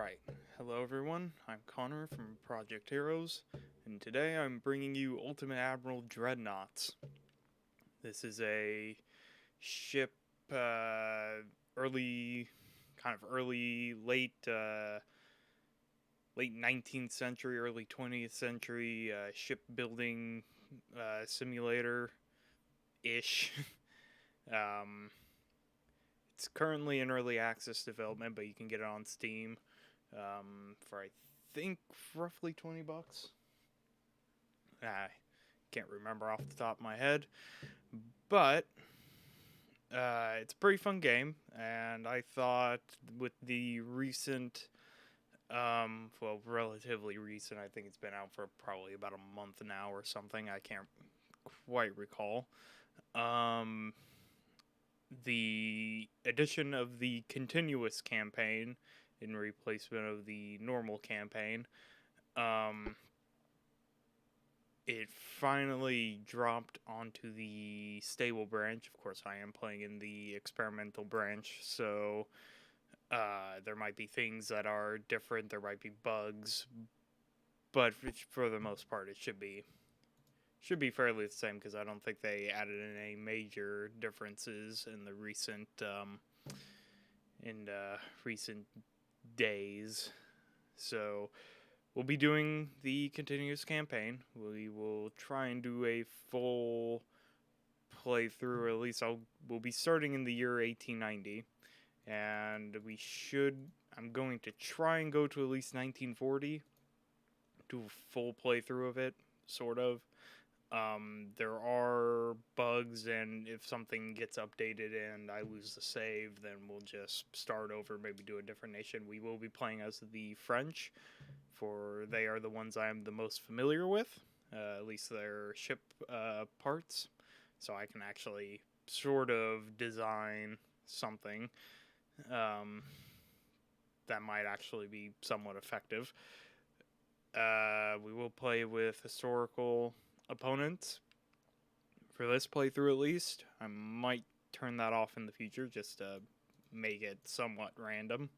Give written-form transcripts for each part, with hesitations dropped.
Alright, hello everyone, I'm Connor from Project Heroes, and today I'm bringing you Ultimate Admiral Dreadnoughts. This is a ship, early, late 19th century, early 20th century, shipbuilding, simulator-ish. um, it's currently in early access development, but you can get it on Steam. For I think roughly $20. I can't remember off the top of my head, but it's a pretty fun game, and I thought with the recent, relatively recent, I think it's been out for probably about a month now or something, I can't quite recall, the addition of the continuous campaign in replacement of the normal campaign, it finally dropped onto the stable branch. Of course, I am playing in the experimental branch, so there might be things that are different, there might be bugs, but for the most part it should be fairly the same, because I don't think they added in any major differences in the recent recent days. So we'll be doing the continuous campaign. We will try and do a full playthrough, or at least we'll be starting in the year 1890, and I'm going to try and go to at least 1940, do a full playthrough of it, sort of. There are bugs, and if something gets updated and I lose the save, then we'll just start over, maybe do a different nation. We will be playing as the French, for they are the ones I am the most familiar with, at least their ship parts, so I can actually sort of design something that might actually be somewhat effective. We will play with historical opponents for this playthrough, at least. I might turn that off in the future just to make it somewhat random,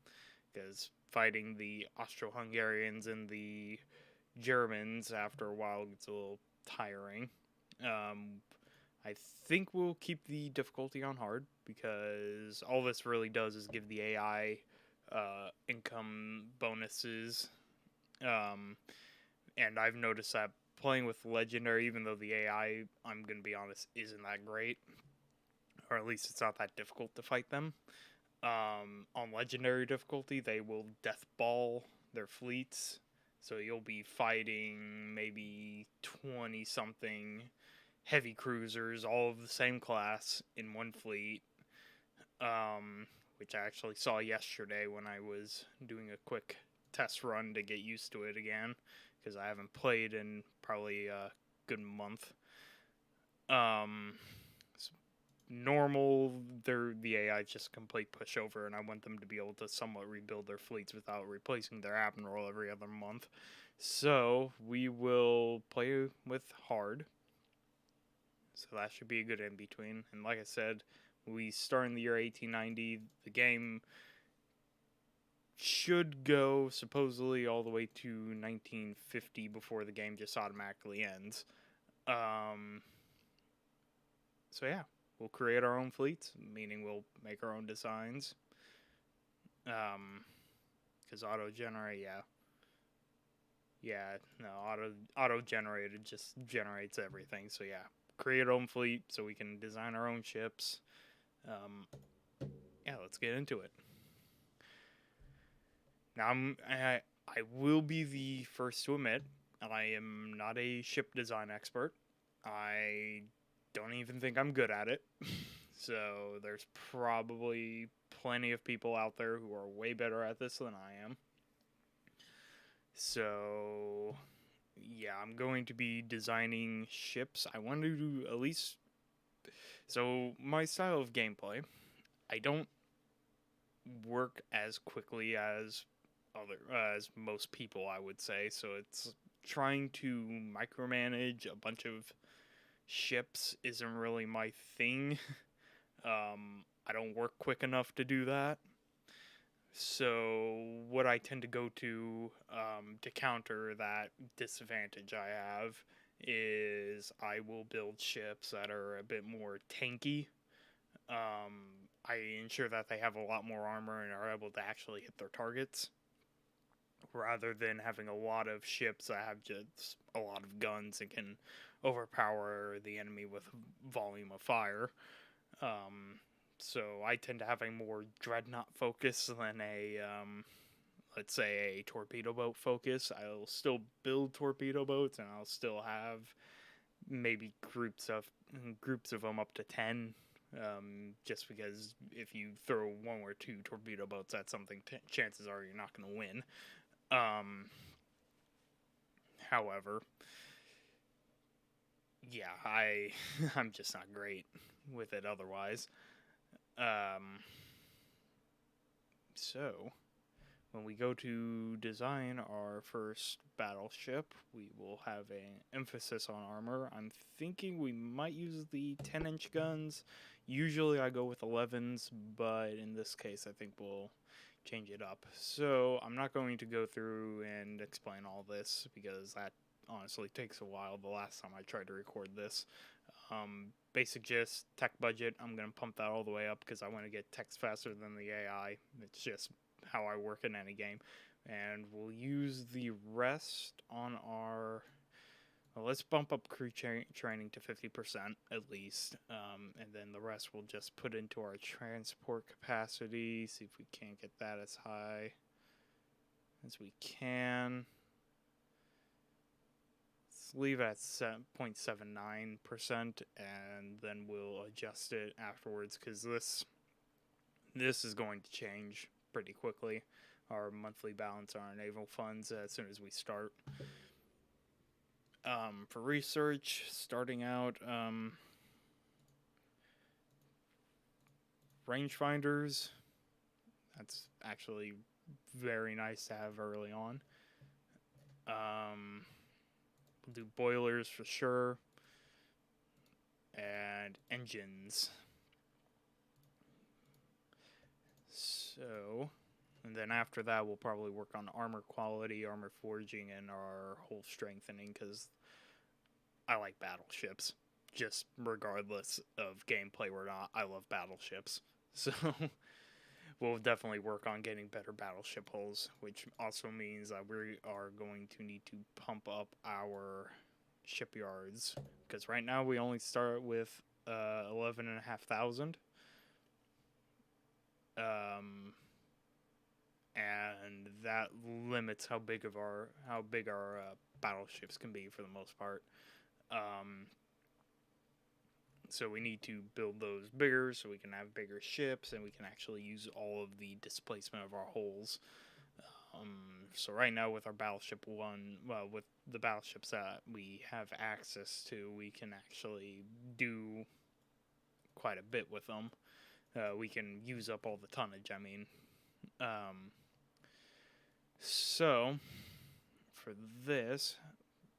because fighting the Austro-Hungarians and the Germans after a while gets a little tiring. I think we'll keep the difficulty on hard, because all this really does is give the AI income bonuses, and I've noticed that playing with Legendary, even though the AI, I'm going to be honest, isn't that great, or at least it's not that difficult to fight them, on Legendary difficulty, they will death ball their fleets, so you'll be fighting maybe 20-something heavy cruisers, all of the same class, in one fleet, which I actually saw yesterday when I was doing a quick test run to get used to it again, because I haven't played in probably a good month. Normal, the AI is just a complete pushover, and I want them to be able to somewhat rebuild their fleets without replacing their admiral every other month. So we will play with hard. So that should be a good in-between. And like I said, we start in the year 1890. The game should go supposedly all the way to 1950 before the game just automatically ends. So yeah, we'll create our own fleets, meaning we'll make our own designs. Because auto-generate, auto-generated just generates everything. So yeah, create our own fleet so we can design our own ships. Yeah, let's get into it. Now, I will be the first to admit, I am not a ship design expert. I don't even think I'm good at it. So there's probably plenty of people out there who are way better at this than I am. So yeah, I'm going to be designing ships. I want to do at least... So my style of gameplay, I don't work as quickly as most people, I would say. So it's trying to micromanage a bunch of ships isn't really my thing. I don't work quick enough to do that. So what I tend to go to counter that disadvantage I have is I will build ships that are a bit more tanky. I ensure that they have a lot more armor and are able to actually hit their targets, rather than having a lot of ships that have just a lot of guns and can overpower the enemy with volume of fire. Um, so I tend to have a more dreadnought focus than let's say, a torpedo boat focus. I'll still build torpedo boats, and I'll still have maybe groups of them up to 10. Just because if you throw one or two torpedo boats at something, chances are you're not going to win. However, yeah, I'm just not great with it otherwise. So when we go to design our first battleship, we will have an emphasis on armor. I'm thinking we might use the 10-inch guns. Usually I go with 11s, but in this case I think we'll change it up. So I'm not going to go through and explain all this because that honestly takes a while the last time I tried to record this. Basic gist, tech budget, I'm going to pump that all the way up because I want to get text faster than the AI. It's just how I work in any game. And we'll use the rest on our... Well, let's bump up crew training to 50% at least. And then the rest we'll just put into our transport capacity. See if we can't get that as high as we can. Leave at 0.79%, and then we'll adjust it afterwards because this is going to change pretty quickly. Our monthly balance on our naval funds as soon as we start. For research, starting out, rangefinders. That's actually very nice to have early on. We'll do boilers for sure. And engines. So, and then after that, we'll probably work on armor quality, armor forging, and our hull strengthening, because I like battleships. Just regardless of gameplay or not, I love battleships. So, we'll definitely work on getting better battleship hulls, which also means that we are going to need to pump up our shipyards, because right now we only start with 11,500. And that limits how big our battleships can be for the most part. So we need to build those bigger so we can have bigger ships and we can actually use all of the displacement of our hulls. So right now with our battleship one, well, with the battleships that we have access to, we can actually do quite a bit with them. We can use up all the tonnage, I mean. So, for this,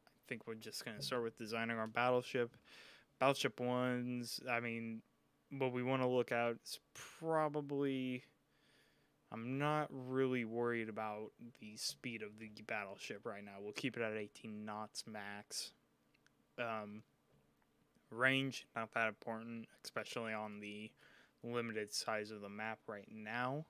I think we're just going to start with designing our battleship. Battleship 1s, I mean, what we want to look at is probably... I'm not really worried about the speed of the battleship right now. We'll keep it at 18 knots max. Range, not that important, especially on the limited size of the map right now.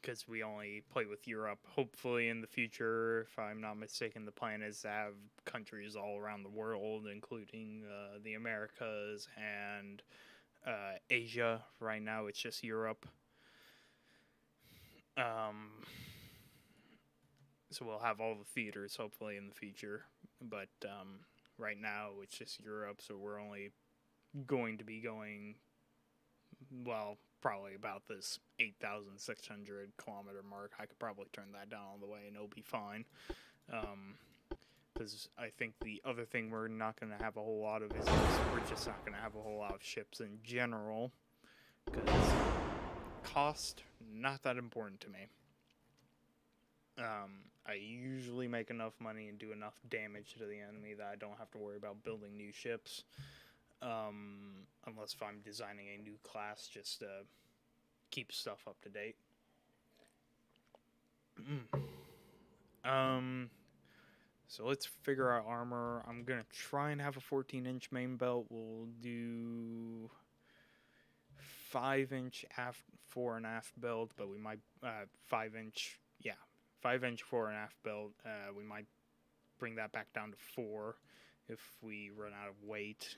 Because we only play with Europe. Hopefully in the future, if I'm not mistaken, the plan is to have countries all around the world, including the Americas and Asia. Right now it's just Europe. So we'll have all the theaters hopefully in the future. But right now it's just Europe, so we're only going to be going, well, probably about this 8,600 kilometer mark. I could probably turn that down all the way and it'll be fine. Because I think the other thing we're not going to have a whole lot of is we're just not going to have a whole lot of ships in general. Because cost, not that important to me. I usually make enough money and do enough damage to the enemy that I don't have to worry about building new ships. Unless if I'm designing a new class just to keep stuff up to date. So let's figure out armor. I'm gonna try and have a 14-inch main belt. We'll do 5-inch fore and aft belt, but we might 5-inch, 5-inch fore and aft belt. We might bring that back down to 4 if we run out of weight.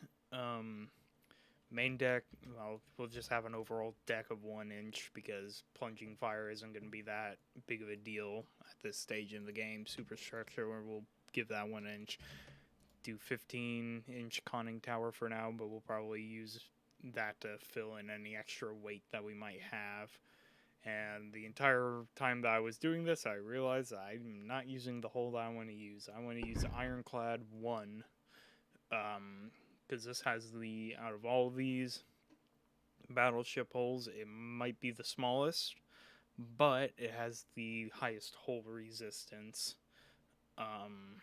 Main deck, well, we'll just have an overall deck of 1 inch because plunging fire isn't going to be that big of a deal at this stage in the game. Superstructure, we'll give that 1 inch. Do 15-inch conning tower for now, but we'll probably use that to fill in any extra weight that we might have. And the entire time that I was doing this, I realized I'm not using the hull that I want to use. I want to use Ironclad 1. Because this has out of all of these battleship hulls, it might be the smallest, but it has the highest hull resistance. And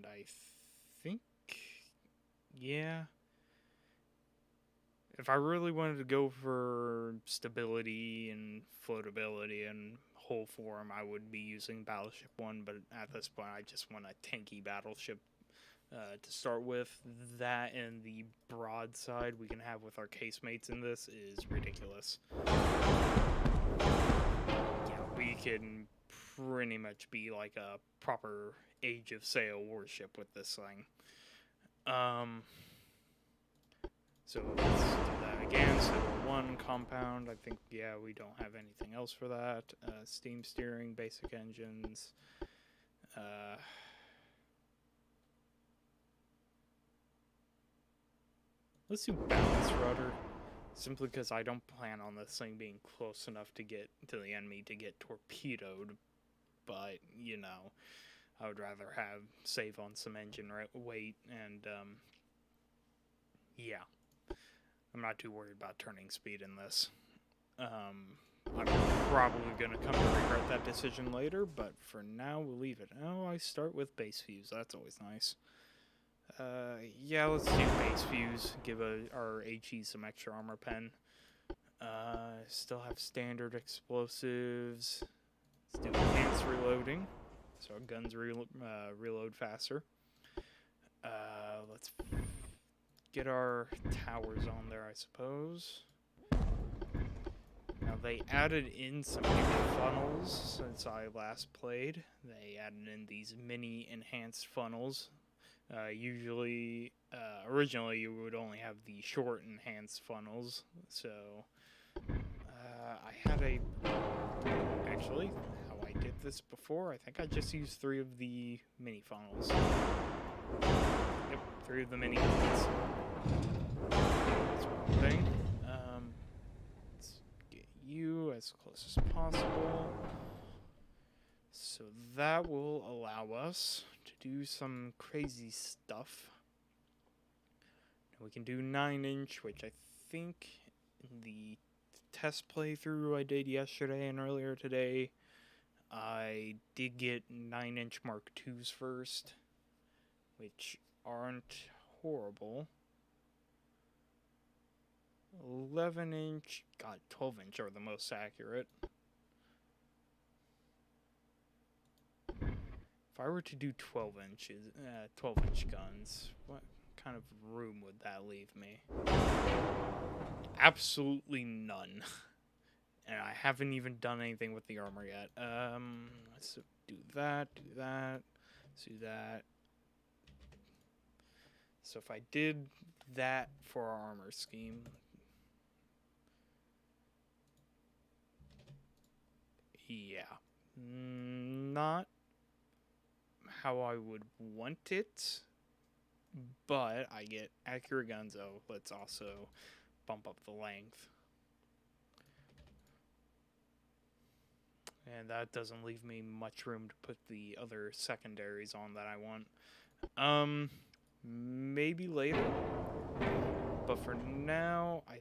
I think, if I really wanted to go for stability and floatability and hull form, I would be using Battleship 1, but at this point I just want a tanky battleship to start with. That and the broadside we can have with our casemates in this is ridiculous. Yeah, we can pretty much be like a proper Age of Sail warship with this thing. So let's do that again. So 1 compound. I think, we don't have anything else for that. Steam steering, basic engines. Let's do balanced rudder, simply because I don't plan on this thing being close enough to get to the enemy to get torpedoed. But, I would rather save on some engine weight, and, I'm not too worried about turning speed in this. I'm probably going to come to regret that decision later, but for now, we'll leave it. Oh, I start with base fuse. That's always nice. Let's do base fuse. Give our HE some extra armor pen. Still have standard explosives. Let's do enhanced reloading, so our guns reload faster. Let's get our towers on there, I suppose. Now, they added in some new funnels since I last played. They added in these mini enhanced funnels. Originally you would only have the short enhanced funnels, so actually, how I did this before, I think I just used 3 of the mini funnels. Yep, 3 of the mini ones. That's one thing. Let's get you as close as possible. So that will allow us to do some crazy stuff. We can do 9-inch, which I think in the test playthrough I did yesterday and earlier today, I did get 9-inch Mark IIs first, which aren't horrible. 11-inch, 12-inch are the most accurate. If I were to do 12-inch guns, what kind of room would that leave me? Absolutely none. And I haven't even done anything with the armor yet. Let's do that, let's do that. So if I did that for our armor scheme, not how I would want it, but I get accurate guns. Oh, let's also bump up the length. And that doesn't leave me much room to put the other secondaries on that I want. Maybe later. But for now, I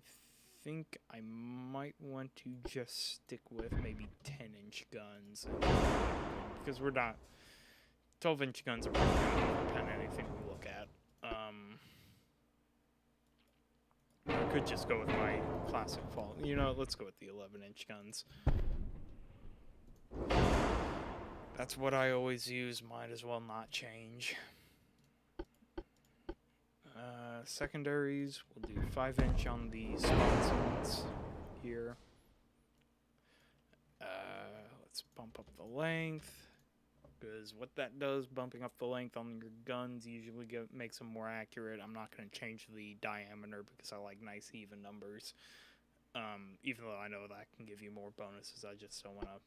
think I might want to just stick with maybe 10-inch guns. Because we're not... 12-inch guns are probably going to depend on anything we look at. could just go with my classic fall. You know, let's go with the 11-inch guns. That's what I always use. Might as well not change. Secondaries, we'll do 5-inch on the sponsons here. Let's bump up the length, because what that does, bumping up the length on your guns, usually makes them more accurate. I'm not going to change the diameter because I like nice even numbers. Even though I know that can give you more bonuses, I just don't want to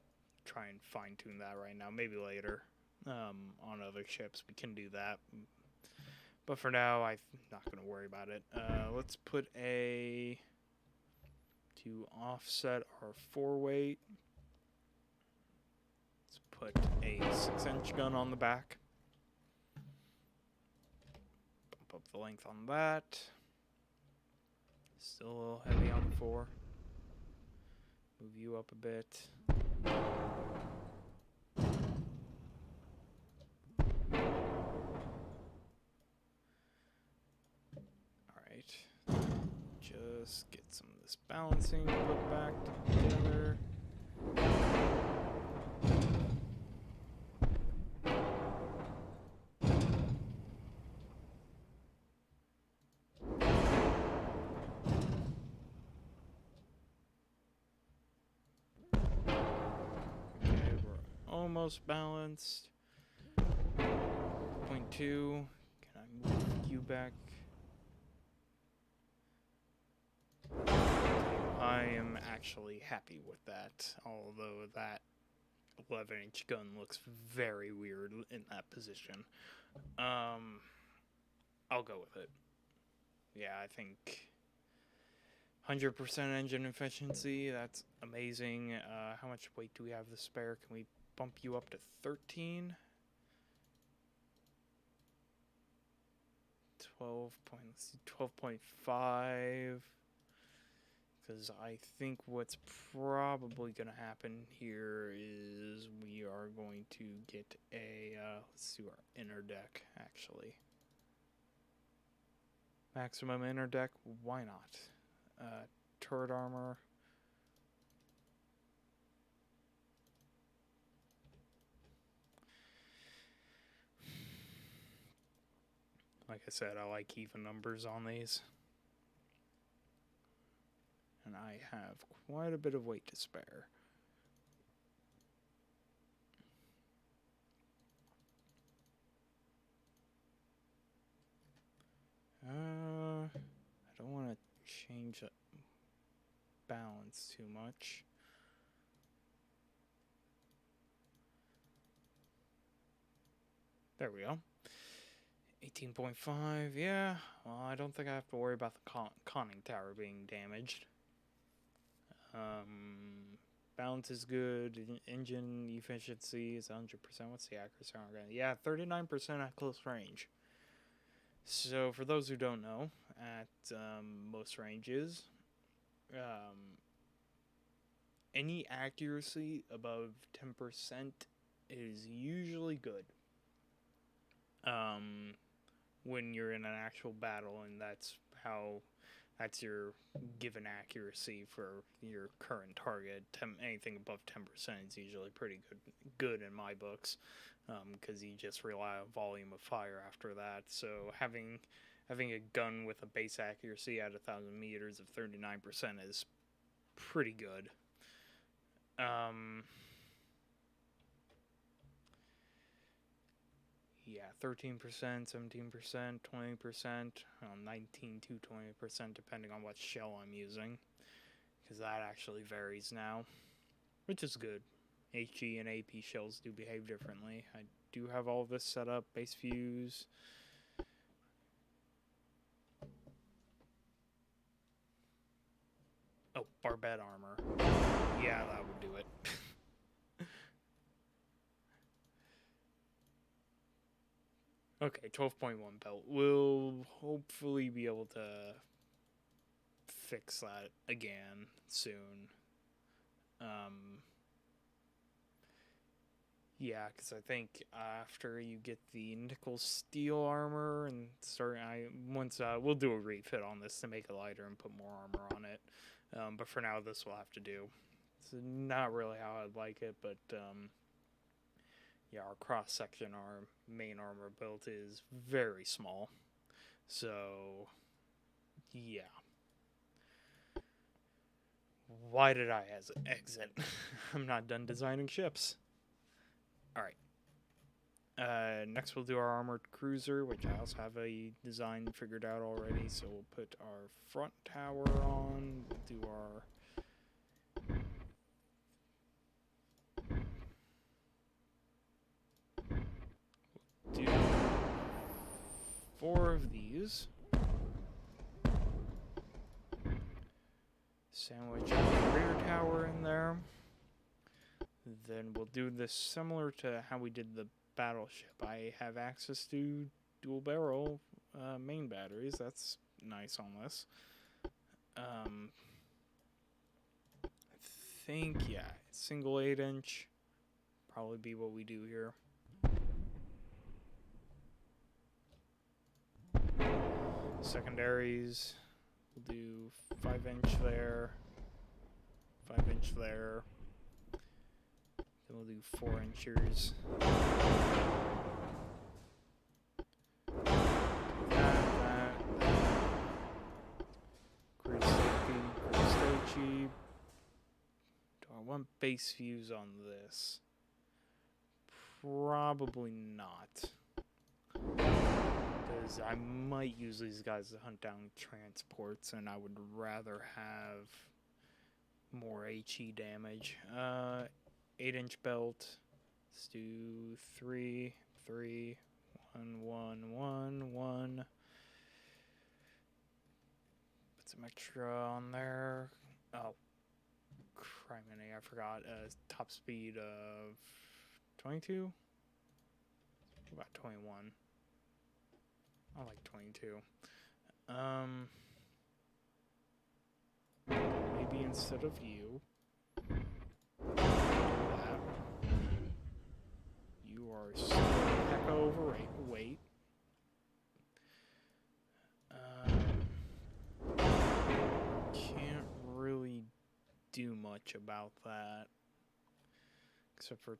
try and fine-tune that right now. Maybe later on other ships we can do that. But for now, I'm not going to worry about it. Let's put to offset our 4-weight. Let's put a 6-inch gun on the back. Bump up the length on that. Still a little heavy on the 4. Move you up a bit. Just get some of this balancing put back together. Okay, we're almost balanced. 0.2. Can I move you back? I am actually happy with that, although that 11-inch gun looks very weird in that position. I'll go with it. Yeah, I think 100% engine efficiency, that's amazing. How much weight do we have to spare? Can we bump you up to 13? 12.5. Because I think what's probably going to happen here is we are going to get let's do our inner deck, actually. Maximum inner deck, why not? Turret armor. Like I said, I like even numbers on these. And I have quite a bit of weight to spare. I don't want to change the balance too much. There we go. 18.5, yeah. Well, I don't think I have to worry about the conning tower being damaged. Balance is good. Engine efficiency is 100%. What's the accuracy on our gun? Yeah, 39% at close range. So, for those who don't know, at most ranges, any accuracy above 10% is usually good. When you're in an actual battle, and that's your given accuracy for your current target. Anything above 10% is usually pretty good in my books, because you just rely on volume of fire after that. So having a gun with a base accuracy at 1,000 meters of 39% is pretty good. Yeah, 13%, 17%, 20%, 19 to 20%, depending on what shell I'm using, because that actually varies now, which is good. HE and AP shells do behave differently. I do have all this set up, base fuse. Oh, barbette armor. Yeah, that would do it. Okay, 12.1 belt. We'll hopefully be able to fix that again soon. Yeah, because I think after you get the nickel steel armor and we'll do a refit on this to make it lighter and put more armor on it. But for now, this will have to do. It's not really how I'd like it, but yeah, our cross section, our main armor build is very small. So yeah. Why did I exit? I'm not done designing ships. Alright. Next we'll do our armored cruiser, which I also have a design figured out already. So we'll put our front tower on. We'll do our... do 4 of these. Sandwich a rear tower in there. Then we'll do this similar to how we did the battleship. I have access to dual barrel main batteries. That's nice on this. I think, yeah, single 8-inch probably be what we do here. Secondaries, we'll do 5-inch there, 5-inch there. Then we'll do 4-inchers. That. Grid stay cheap. Do I want base views on this? Probably not. Because I might use these guys to hunt down transports, and I would rather have more HE damage. 8-inch belt. Let's do 3, 3, 1, 1, 1, 1. Put some extra on there. Oh, criminy, I forgot. Top speed of 22? About 21. I like 22. Maybe instead of you, that. You are so heck overweight. Can't really do much about that, except for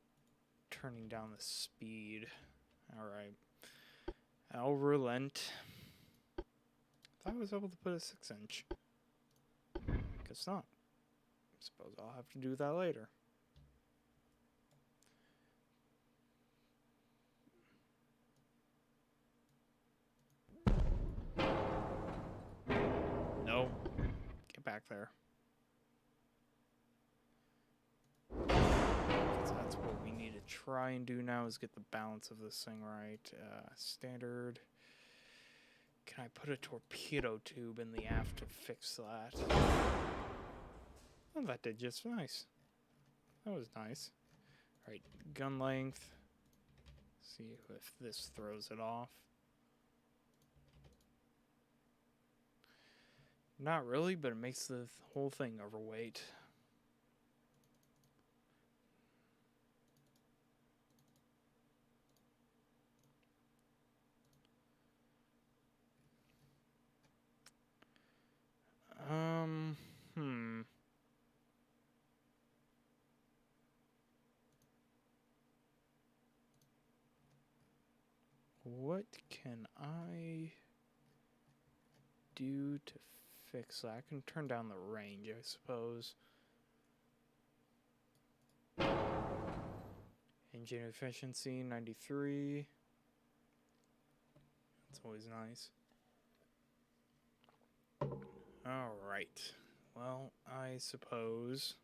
turning down the speed. Alright. I'll relent. I thought I was able to put a 6-inch. Guess not. Suppose I'll have to do that later. No. Get back there. That's what we need to try and do now, is get the balance of this thing right. Standard. Can I put a torpedo tube in the aft to fix that? Oh, that did just nice. That was nice. Alright, gun length. See if this throws it off. Not really, but it makes the whole thing overweight. What can I do to fix that? I can turn down the range, I suppose. Engine efficiency, 93. That's always nice. Alright. Well, I suppose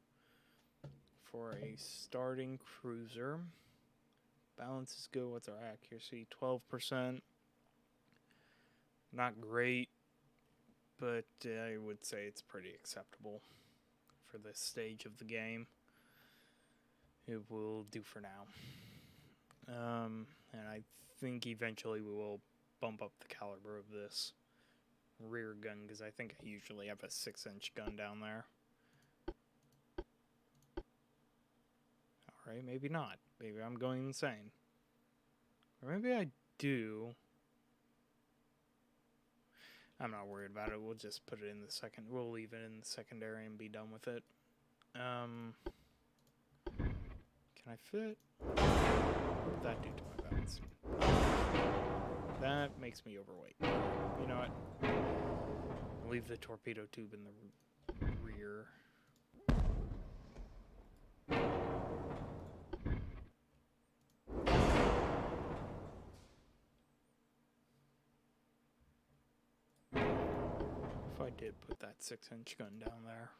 for a starting cruiser, balance is good. What's our accuracy? 12%. Not great, but I would say it's pretty acceptable for this stage of the game. It will do for now. And I think eventually we will bump up the caliber of this rear gun, because I think I usually have a 6-inch gun down there. right? Maybe not. Maybe I'm going insane. Or maybe I do. I'm not worried about it. We'll just put it in the second. We'll leave it in the secondary and be done with it. Can I fit? What would that do to my balance? That makes me overweight. You know what? I'll leave the torpedo tube in the rear. If I did put that 6-inch gun down there.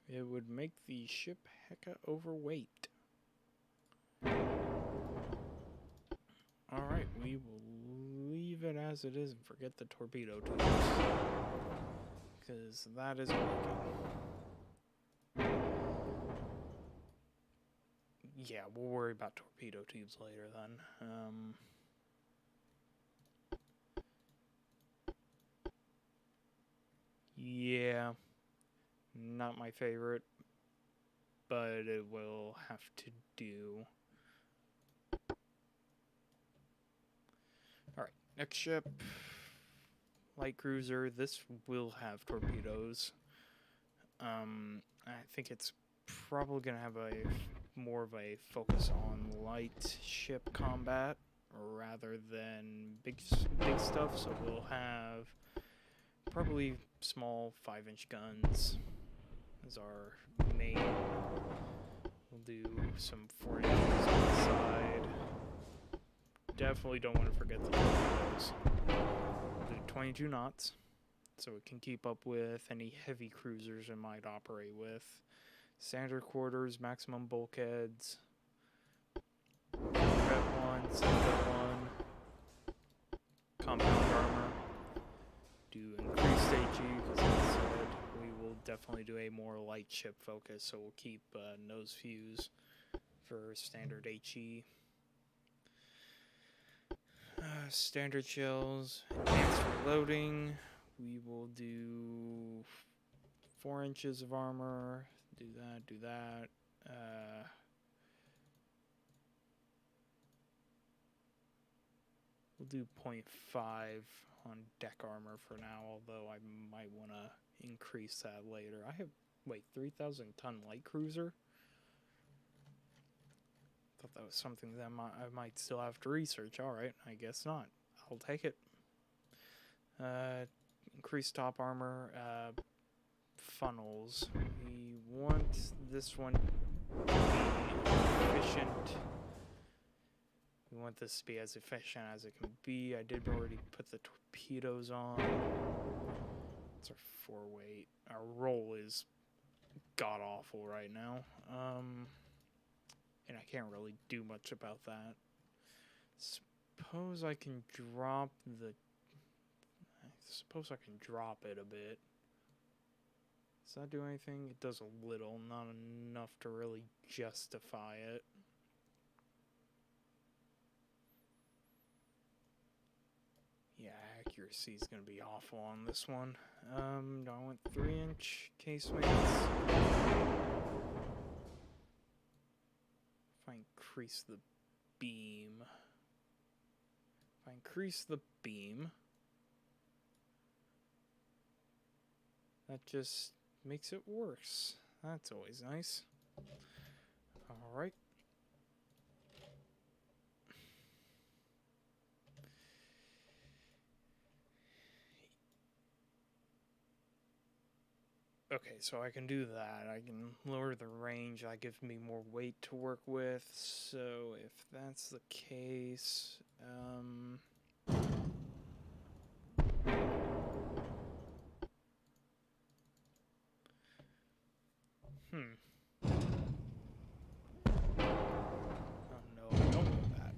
It would make the ship hecka overweight. Alright, we will leave it as it is and forget the torpedo tubes. Because that isn't working. Yeah, we'll worry about torpedo tubes later then. Yeah. Not my favorite, but it will have to do. Alright, next ship. Light cruiser. This will have torpedoes. I think it's probably going to have more of a focus on light ship combat rather than big stuff, so we'll have probably small 5-inch guns as our main. We'll do some 4 inches on the side. Definitely don't want to forget the torpedoes. We'll do 22 knots, so it can keep up with any heavy cruisers it might operate with. Standard quarters, maximum bulkheads. Red 1, Citadel 1. Compound armor. Do increased HE, because like I said, we will definitely do a more light ship focus, so we'll keep nose fuse for standard HE. Standard shells, advanced reloading. We will do 4 inches of armor. Do that. We'll do 0.5 on deck armor for now, although I might want to increase that later. I have, 3,000 ton light cruiser? Thought that was something that I might still have to research. Alright, I guess not. I'll take it. Increased top armor. Funnels. We want this one to be efficient. We want this to be as efficient as it can be. I did already put the torpedoes on. It's our 4-weight. Our roll is god-awful right now. And I can't really do much about that. Suppose I can drop it a bit. Does that do anything? It does a little, not enough to really justify it. Yeah, accuracy is going to be awful on this one. I want 3-inch casemates. If I increase the beam. That just makes it worse. That's always nice. Alright. Okay, so I can do that. I can lower the range. That gives me more weight to work with. So if that's the case, Oh no, I don't want that.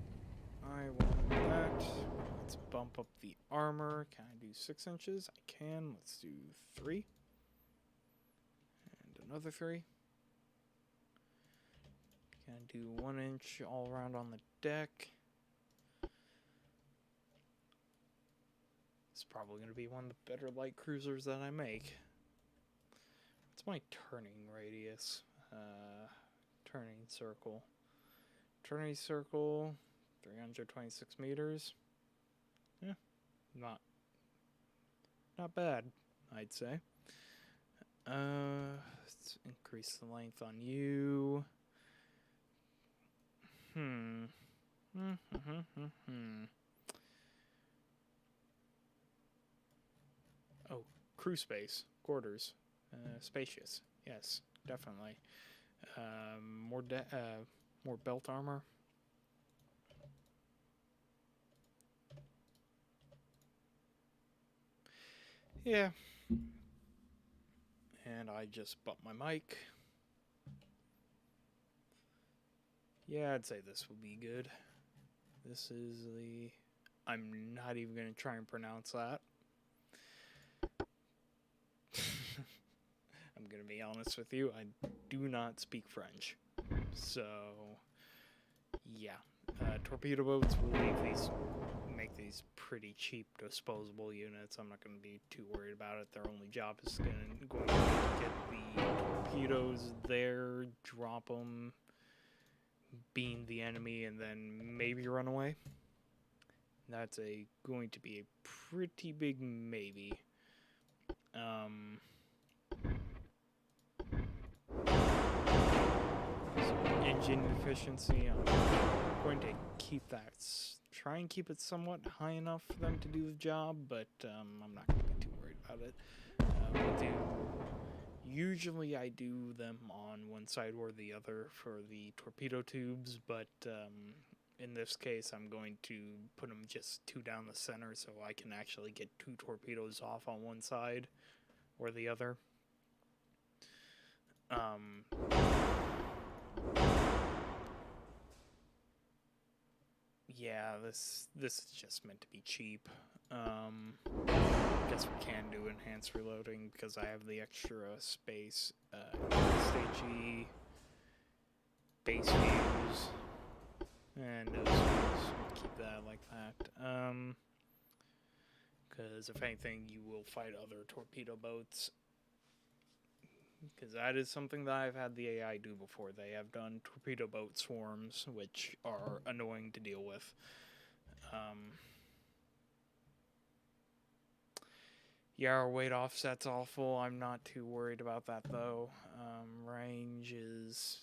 I want that. Let's bump up the armor. Can I do 6 inches? I can. Let's do 3. And another 3. Can I do 1 inch all around on the deck? It's probably going to be one of the better light cruisers that I make. my turning radius? Turning circle. Turning circle, 326 meters. Yeah, not bad, I'd say. Let's increase the length on you. Oh, crew space, quarters, spacious. Yes, definitely. More belt armor. Yeah. And I just bumped my mic. Yeah, I'd say this will be good. This is the... I'm not even going to try and pronounce that. I'm going to be honest with you. I do not speak French. So, yeah. Torpedo boats will make these pretty cheap disposable units. I'm not going to be too worried about it. Their only job is going to be to get the torpedoes there, drop them, beam the enemy, and then maybe run away. That's going to be a pretty big maybe. So engine efficiency, I'm going to try and keep it somewhat high enough for them to do the job, but I'm not going to be too worried about it. Usually I do them on one side or the other for the torpedo tubes, but in this case I'm going to put them just two down the center so I can actually get two torpedoes off on one side or the other. Yeah, this is just meant to be cheap. Guess we can do enhanced reloading because I have the extra space. Stage E, base views, and those views. We'll keep that like that. Because if anything, you will fight other torpedo boats. Because that is something that I've had the AI do before. They have done torpedo boat swarms, which are annoying to deal with. Yeah, our weight offset's awful. I'm not too worried about that, though. Range is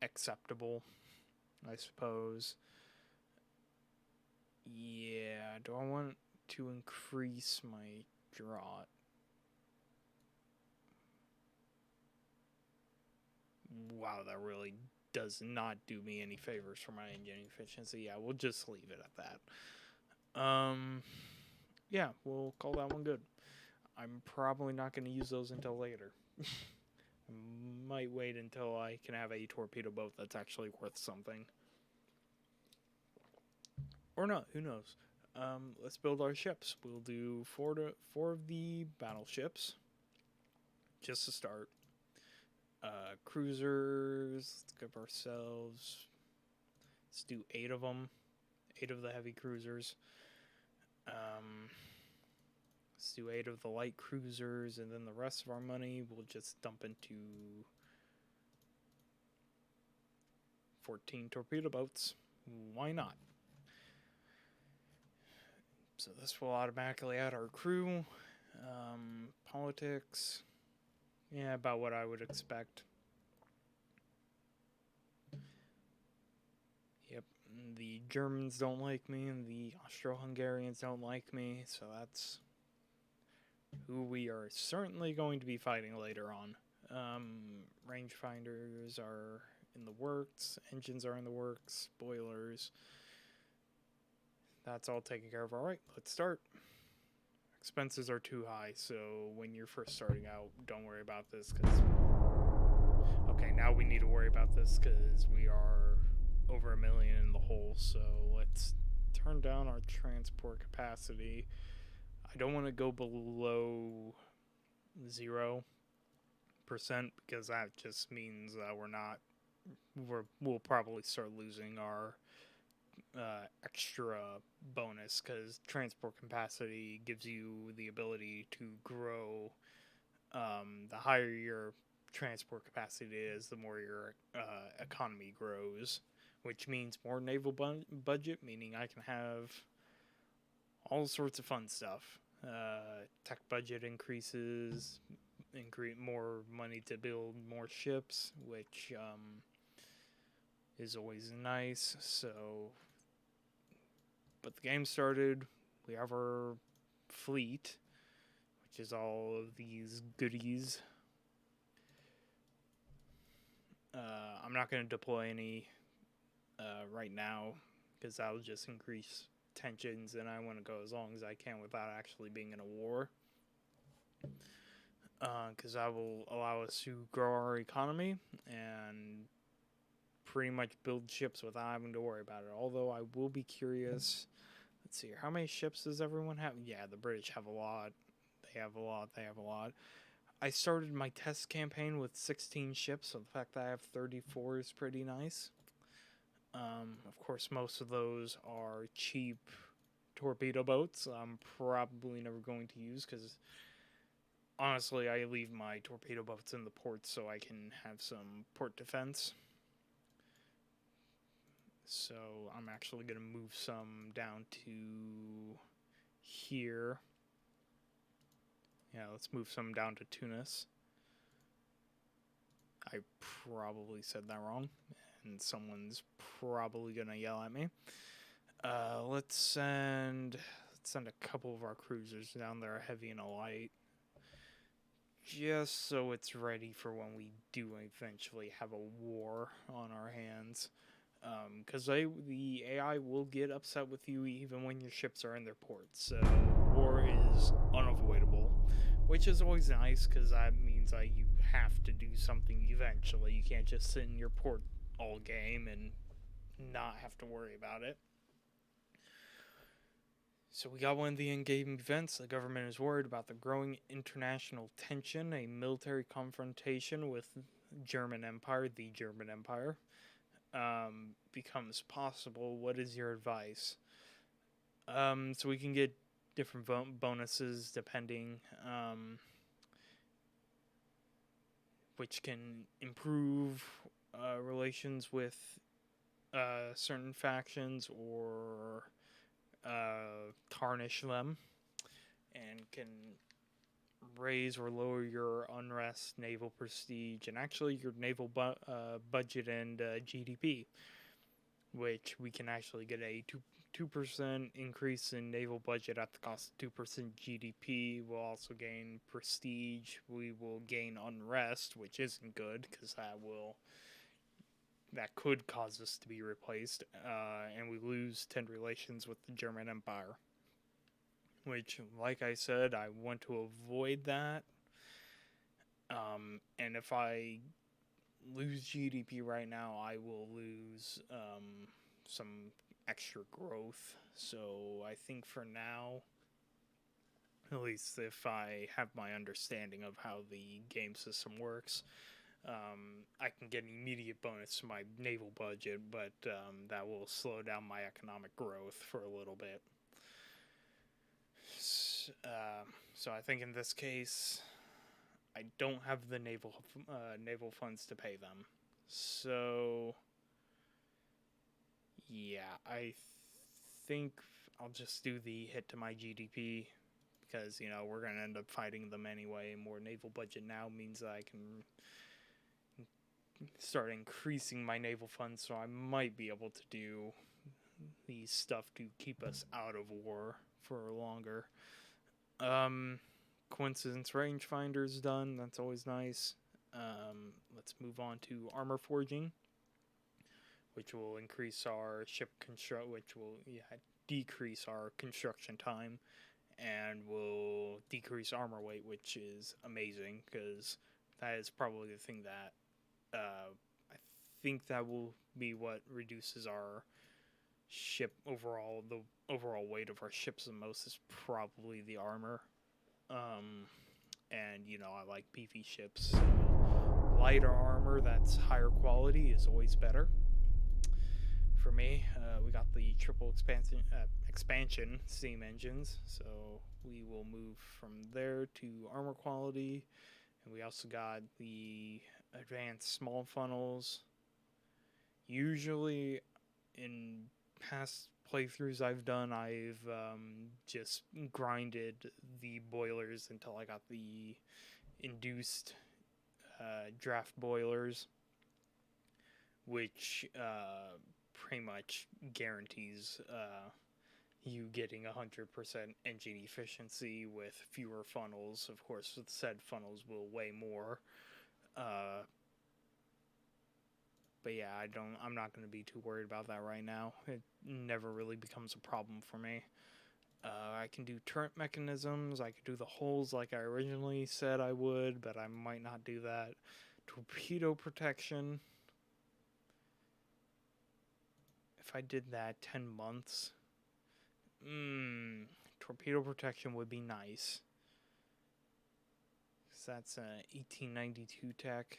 acceptable, I suppose. Yeah, do I want to increase my draught? Wow, that really does not do me any favors for my engine efficiency. Yeah, we'll just leave it at that. Yeah, we'll call that one good. I'm probably not going to use those until later. I might wait until I can have a torpedo boat that's actually worth something. Or not, who knows. Let's build our ships. We'll do four of the battleships, just to start. Cruisers, let's give ourselves, let's do 8 of them, 8 of the heavy cruisers. Let's do 8 of the light cruisers, and then the rest of our money we'll just dump into 14 torpedo boats. Why not? So this will automatically add our crew. Politics, yeah, about what I would expect. Yep, the Germans don't like me, and the Austro-Hungarians don't like me, so that's who we are certainly going to be fighting later on. Rangefinders are in the works, engines are in the works, spoilers. That's all taken care of. Alright, let's start. Expenses are too high, so when you're first starting out, don't worry about this, because... Okay, now we need to worry about this, because we are over 1 million in the hole, so let's turn down our transport capacity. I don't want to go below 0%, because that just means that we'll probably start losing our extra bonus, because transport capacity gives you the ability to grow the higher your transport capacity is, the more your economy grows, which means more naval budget, meaning I can have all sorts of fun stuff. Tech budget increases, more money to build more ships, which is always nice. So, but the game started. We have our fleet, which is all of these goodies. I'm not going to deploy any right now because that'll just increase tensions, and I want to go as long as I can without actually being in a war. Because that will allow us to grow our economy and pretty much build ships without having to worry about it. Although I will be curious. Let's see, how many ships does everyone have? Yeah, the British have a lot. They have a lot. I started my test campaign with 16 ships, so the fact that I have 34 is pretty nice. Of course, most of those are cheap torpedo boats I'm probably never going to use because, honestly, I leave my torpedo boats in the ports so I can have some port defense. So I'm actually going to move some down to here. Yeah, let's move some down to Tunis. I probably said that wrong, and someone's probably going to yell at me. Let's send a couple of our cruisers down there, a heavy and a light, just so it's ready for when we do eventually have a war on our hands. Because the AI will get upset with you even when your ships are in their ports. So war is unavoidable, which is always nice because that means that you have to do something eventually. You can't just sit in your port all game and not have to worry about it. So we got one of the in-game events. The government is worried about the growing international tension. A military confrontation with the German Empire becomes possible. What is your advice? So we can get different bonuses depending, which can improve relations with certain factions or tarnish them, and can raise or lower your unrest, naval prestige, and actually your naval budget and GDP, which we can actually get a 2% increase in naval budget at the cost of 2% GDP. We'll also gain prestige. We will gain unrest, which isn't good because that could cause us to be replaced, and we lose tend relations with the German Empire, which, like I said, I want to avoid that. And if I lose GDP right now, I will lose some extra growth. So I think for now, at least if I have my understanding of how the game system works, I can get an immediate bonus to my naval budget, but that will slow down my economic growth for a little bit. So I think in this case, I don't have the naval funds to pay them. So yeah, I think I'll just do the hit to my GDP because, we're going to end up fighting them anyway. More naval budget now means that I can start increasing my naval funds, so I might be able to do the stuff to keep us out of war for longer. Coincidence rangefinder's done. That's always nice. Let's move on to armor forging, which will increase our ship which will decrease our construction time, and will decrease armor weight, which is amazing because that is probably the thing that I think that will be what reduces our ship overall. The overall weight of our ships the most is probably the armor. And I like beefy ships. So lighter armor that's higher quality is always better. For me, we got the triple expansion steam engines, so we will move from there to armor quality, And we also got the advanced small funnels. Usually, in past playthroughs I've done, I've just grinded the boilers until I got the induced draft boilers, which pretty much guarantees you getting 100% engine efficiency with fewer funnels. Of course, said funnels will weigh more. But yeah, I'm not going to be too worried about that right now. It never really becomes a problem for me. I can do turret mechanisms. I could do the holes like I originally said I would, but I might not do that. Torpedo protection. If I did that 10 months, torpedo protection would be nice. So that's a 1892 tech.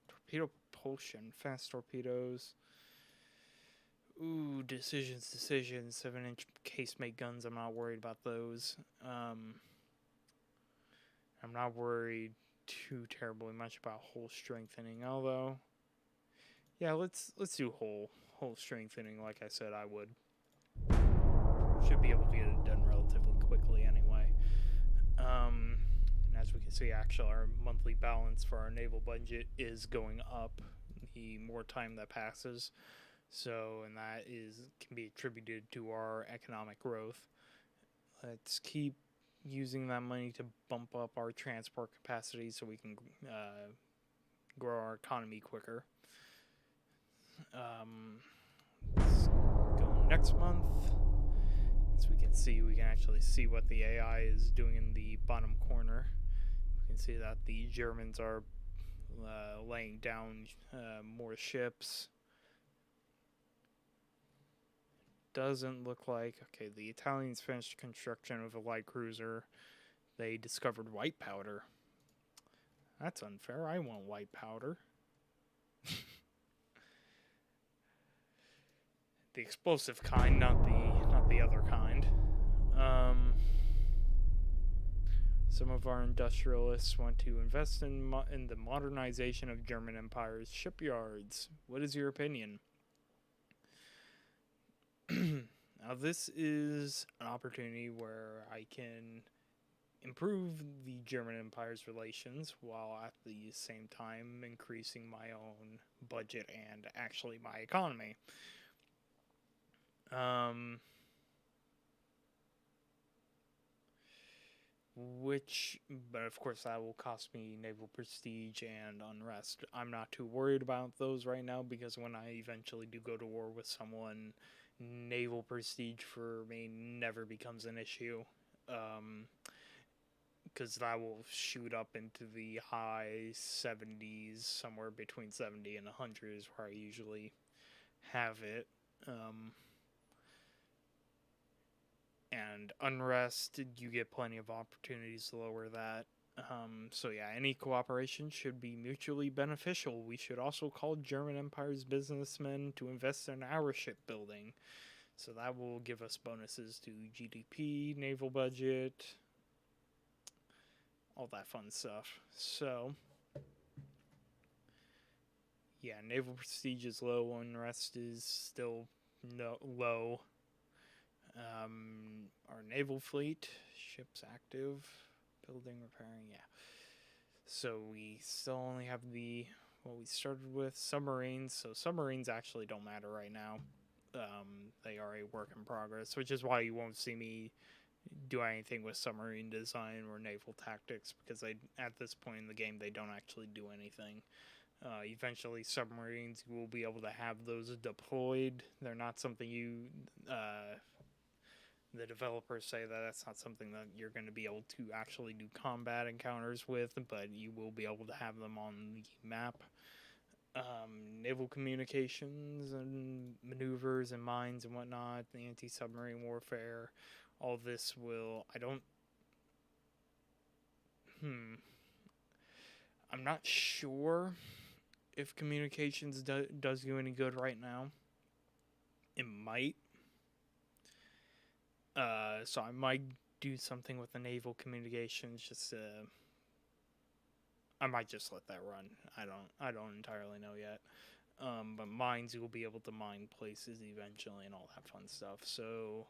Torpedo propulsion, fast torpedoes. Ooh, decisions. 7-inch casemate guns, I'm not worried about those. I'm not worried too terribly much about hull strengthening, although, yeah, let's do hull strengthening like I said I would. Should be able to get it done relatively quickly anyway. And as we can see, actually, our monthly balance for our naval budget is going up the more time that passes. So, and that can be attributed to our economic growth. Let's keep using that money to bump up our transport capacity so we can grow our economy quicker. Let's go next month. As we can actually see what the AI is doing in the bottom corner. We can see that the Germans are laying down more ships. Doesn't look like... Okay, the Italians finished construction of a light cruiser. They discovered white powder. That's unfair. I want white powder. The explosive kind, not the other kind. Some of our industrialists want to invest in the modernization of German Empire's shipyards. What is your opinion? Now, this is an opportunity where I can improve the German Empire's relations while at the same time increasing my own budget and actually my economy. But of course that will cost me naval prestige and unrest. I'm not too worried about those right now because when I eventually do go to war with someone, naval prestige for me never becomes an issue. Because that will shoot up into the high 70s, somewhere between 70 and 100 is where I usually have it. And unrest, you get plenty of opportunities to lower that. So yeah, any cooperation should be mutually beneficial. We should also call German Empire's businessmen to invest in our shipbuilding. So that will give us bonuses to GDP, naval budget, all that fun stuff. So yeah, naval prestige is low, unrest is still low. Our naval fleet, ships active, building, repairing, yeah. So we still only have what we started with, submarines. So submarines actually don't matter right now. They are a work in progress, which is why you won't see me do anything with submarine design or naval tactics, because at this point in the game, they don't actually do anything. Eventually, submarines, you will be able to have those deployed. They're not something the developers say that's not something that you're going to be able to actually do combat encounters with, but you will be able to have them on the map. Naval communications and maneuvers and mines and whatnot, the anti-submarine warfare, all this will... I'm not sure if communications does you any good right now. It might. So I might do something with the naval communications. Just I might just let that run. I don't entirely know yet. But mines, you will be able to mine places eventually and all that fun stuff. So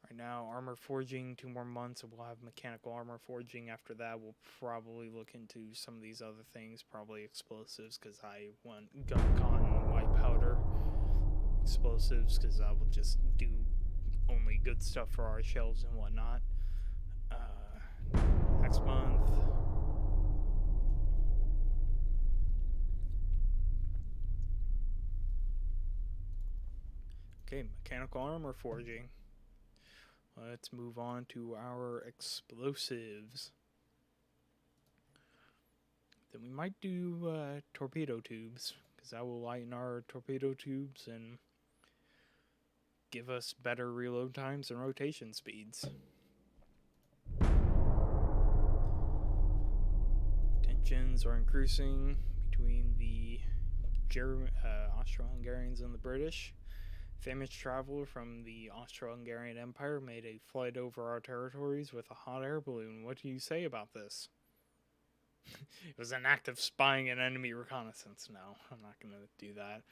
right now, armor forging, 2 more months, and we'll have mechanical armor forging. After that, we'll probably look into some of these other things, probably explosives, because I want gun cotton and white powder. Explosives, because I will just do only good stuff for our shelves and whatnot. Next month. Okay, mechanical armor forging. Let's move on to our explosives. Then we might do torpedo tubes, because that will lighten our torpedo tubes and give us better reload times and rotation speeds. Tensions are increasing between the Austro-Hungarians and the British. Famous traveler from the Austro-Hungarian Empire made a flight over our territories with a hot air balloon. What do you say about this? It was an act of spying and enemy reconnaissance. No, I'm not going to do that.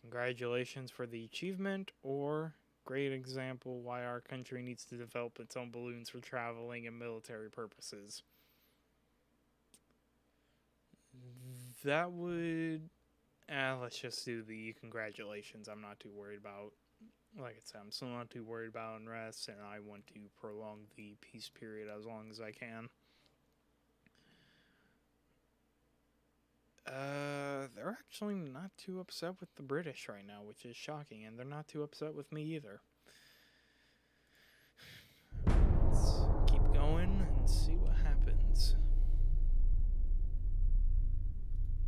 Congratulations for the achievement, or great example why our country needs to develop its own balloons for traveling and military purposes. That would... let's just do the congratulations. I'm not too worried about... Like I said, I'm still not too worried about unrest, and I want to prolong the peace period as long as I can. They're actually not too upset with the British right now, which is shocking, and they're not too upset with me either. Let's keep going and see what happens.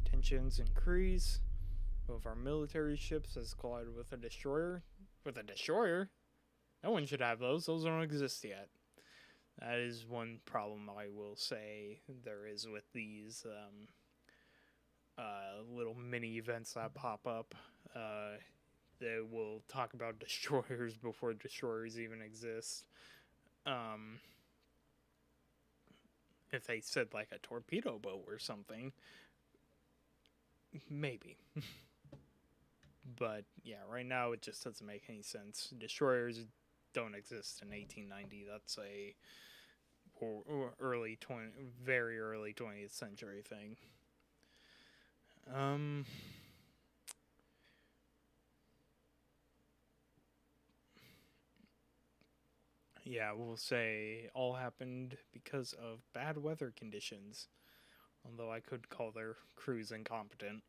Tensions increase. One of our military ships has collided with a destroyer. With a destroyer? No one should have those. Those don't exist yet. That is one problem I will say there is with these little mini events that pop up. They will talk about destroyers before destroyers even exist. If they said like a torpedo boat or something, maybe. But yeah, right now it just doesn't make any sense. Destroyers don't exist in 1890. That's a very early 20th century thing. Yeah, we'll say all happened because of bad weather conditions. Although I could call their crews incompetent,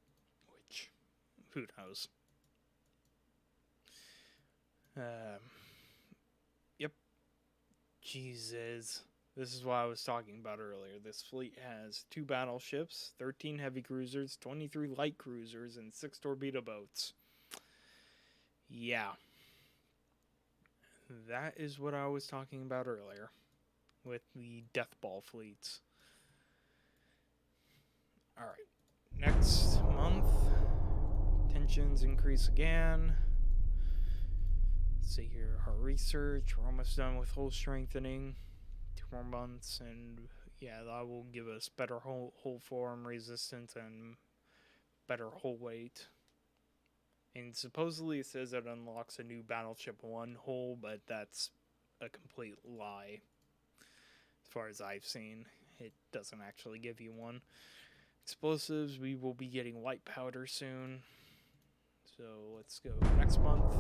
which, who knows. Yep. Jesus. This is what I was talking about earlier. This fleet has 2 battleships, 13 heavy cruisers, 23 light cruisers, and 6 torpedo boats. Yeah. That is what I was talking about earlier with the death ball fleets. Alright. Next month, tensions increase again. Let's see here, our research. We're almost done with hull strengthening. 2 more months, and yeah, that will give us better hull form resistance and better hull weight. And supposedly it says it unlocks a new Battleship 1 hull, but that's a complete lie. As far as I've seen, it doesn't actually give you one. Explosives, we will be getting white powder soon. So let's go next month.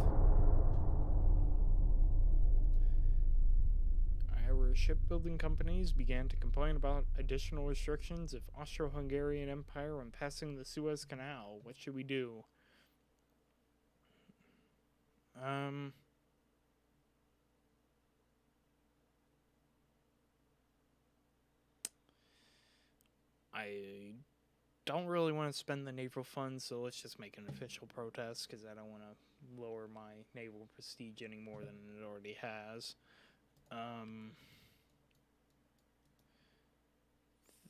Our shipbuilding companies began to complain about additional restrictions of Austro-Hungarian Empire when passing the Suez Canal. What should we do? I don't really want to spend the naval funds, so let's just make an official protest, because I don't want to lower my naval prestige any more than it already has.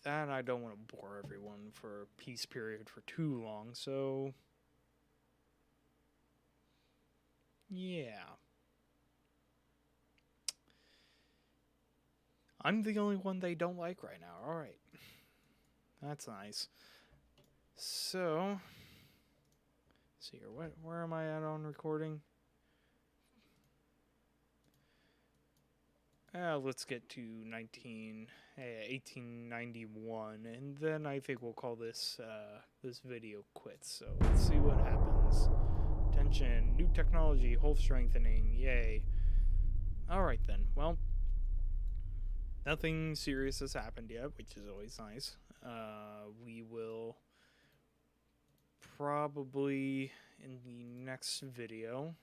That I don't want to bore everyone for a peace period for too long, so yeah. I'm the only one they don't like right now. All right. That's nice. So, let's see here. Where am I at on recording? Let's get to 1891, and then I think we'll call this this video quits. So let's see what happens. Attention, new technology, hull strengthening, yay. Alright then, well, nothing serious has happened yet, which is always nice. We will probably, in the next video,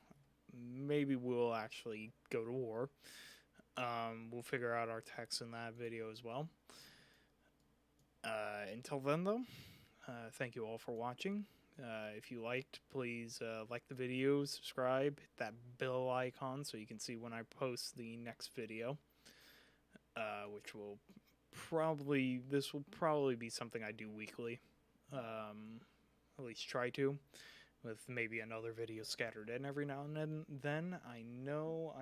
maybe we'll actually go to war. We'll figure out our text in that video as well. Until then, though, thank you all for watching. If you liked, please like the video, subscribe, hit that bell icon so you can see when I post the next video, which will this will probably be something I do weekly, at least try to, with maybe another video scattered in every now and then. I know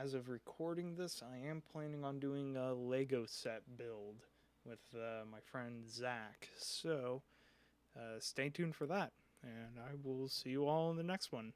as of recording this, I am planning on doing a Lego set build with my friend Zach, so stay tuned for that, and I will see you all in the next one.